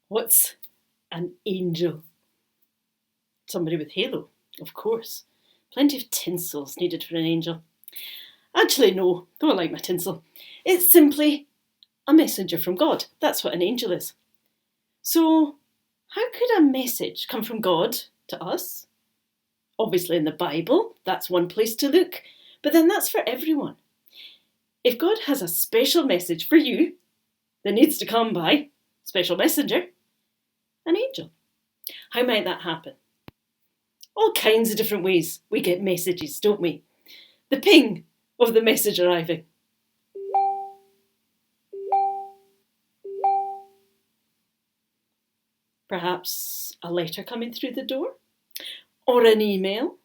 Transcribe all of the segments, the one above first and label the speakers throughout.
Speaker 1: What's an angel? Somebody with halo, of course. Plenty of tinsel's needed for an angel. Actually, no, don't like my tinsel. It's simply a messenger from God. That's what an angel is. So, how could a message come from God to us? Obviously in the Bible, that's one place to look, but then that's for everyone. If God has a special message for you that needs to come by special messenger, an angel. How might that happen? All kinds of different ways we get messages, don't we? The ping of the message arriving. Perhaps a letter coming through the door? Or an email?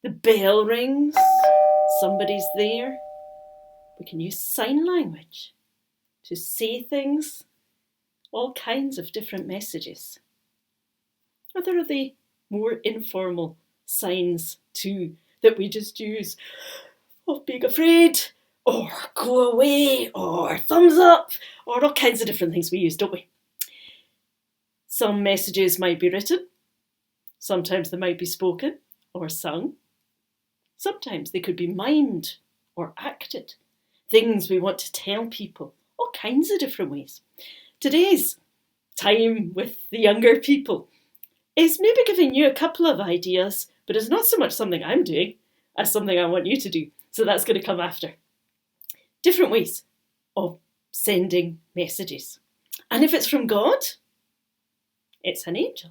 Speaker 1: The bell rings, somebody's there. We can use sign language to say things, all kinds of different messages. Or there are the more informal signs too that we just use of being afraid, or go away, or thumbs up, or all kinds of different things we use, don't we? Some messages might be written, sometimes they might be spoken or sung. Sometimes they could be mimed or acted, things we want to tell people, all kinds of different ways. Today's time with the younger people is maybe giving you a couple of ideas, but it's not so much something I'm doing as something I want you to do. So that's going to come after. Different ways of sending messages. And if it's from God, it's an angel.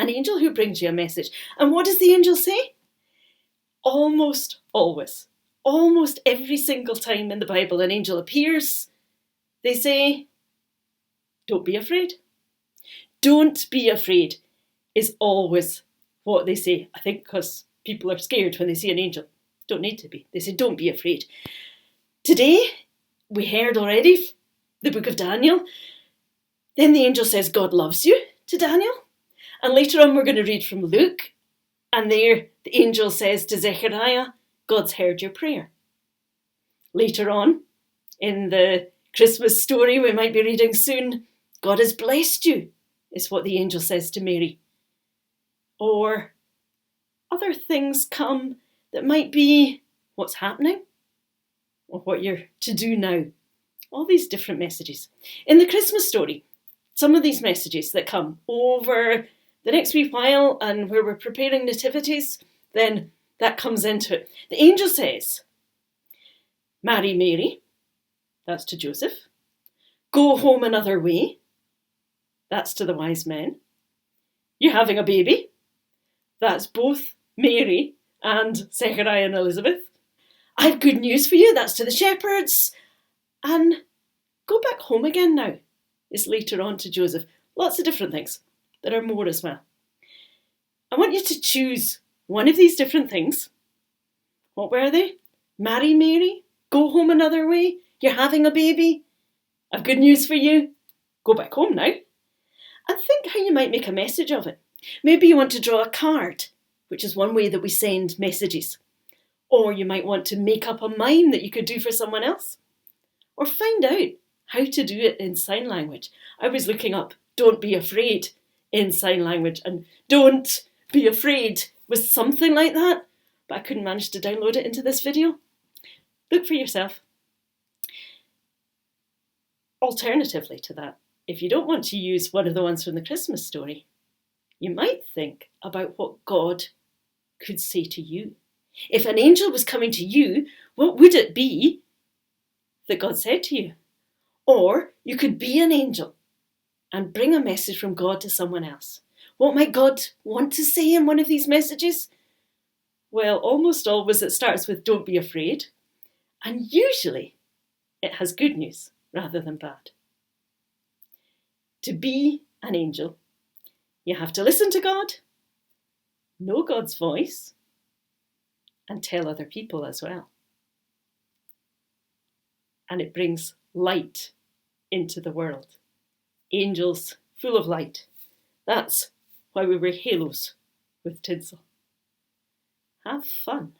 Speaker 1: An angel who brings you a message. And what does the angel say? Almost always, almost every single time in the Bible an angel appears, they say, don't be afraid. Don't be afraid is always what they say. I think because people are scared when they see an angel. Don't need to be. They say, don't be afraid. Today, we heard already the book of Daniel. Then the angel says, God loves you to Daniel. And later on, we're going to read from Luke. And there, the angel says to Zechariah, God's heard your prayer. Later on, in the Christmas story we might be reading soon, God has blessed you, is what the angel says to Mary. Or other things come that might be what's happening or what you're to do now. All these different messages. In the Christmas story, some of these messages that come over the next wee while and where we're preparing nativities, then that comes into it. The angel says, marry Mary, that's to Joseph. Go home another way, that's to the wise men. You're having a baby, that's both Mary and Zechariah and Elizabeth. I have good news for you, that's to the shepherds. And go back home again now, is later on to Joseph. Lots of different things. There are more as well. I want you to choose one of these different things. What were they? Marry Mary, go home another way, you're having a baby, I've good news for you, go back home now. And think how you might make a message of it. Maybe you want to draw a card, which is one way that we send messages. Or you might want to make up a mime that you could do for someone else. Or find out how to do it in sign language. I was looking up don't be afraid in sign language, and don't be afraid was something like that, but I couldn't manage to download it into this video. Look for yourself. Alternatively to that, if you don't want to use one of the ones from the Christmas story, you might think about what God could say to you. If an angel was coming to you, what would it be that God said to you? Or you could be an angel and bring a message from God to someone else. What might God want to say in one of these messages? Well, almost always it starts with don't be afraid. And usually it has good news rather than bad. To be an angel, you have to listen to God, know God's voice, and tell other people as well. And it brings light into the world. Angels full of light. That's why we wear halos with tinsel. Have fun.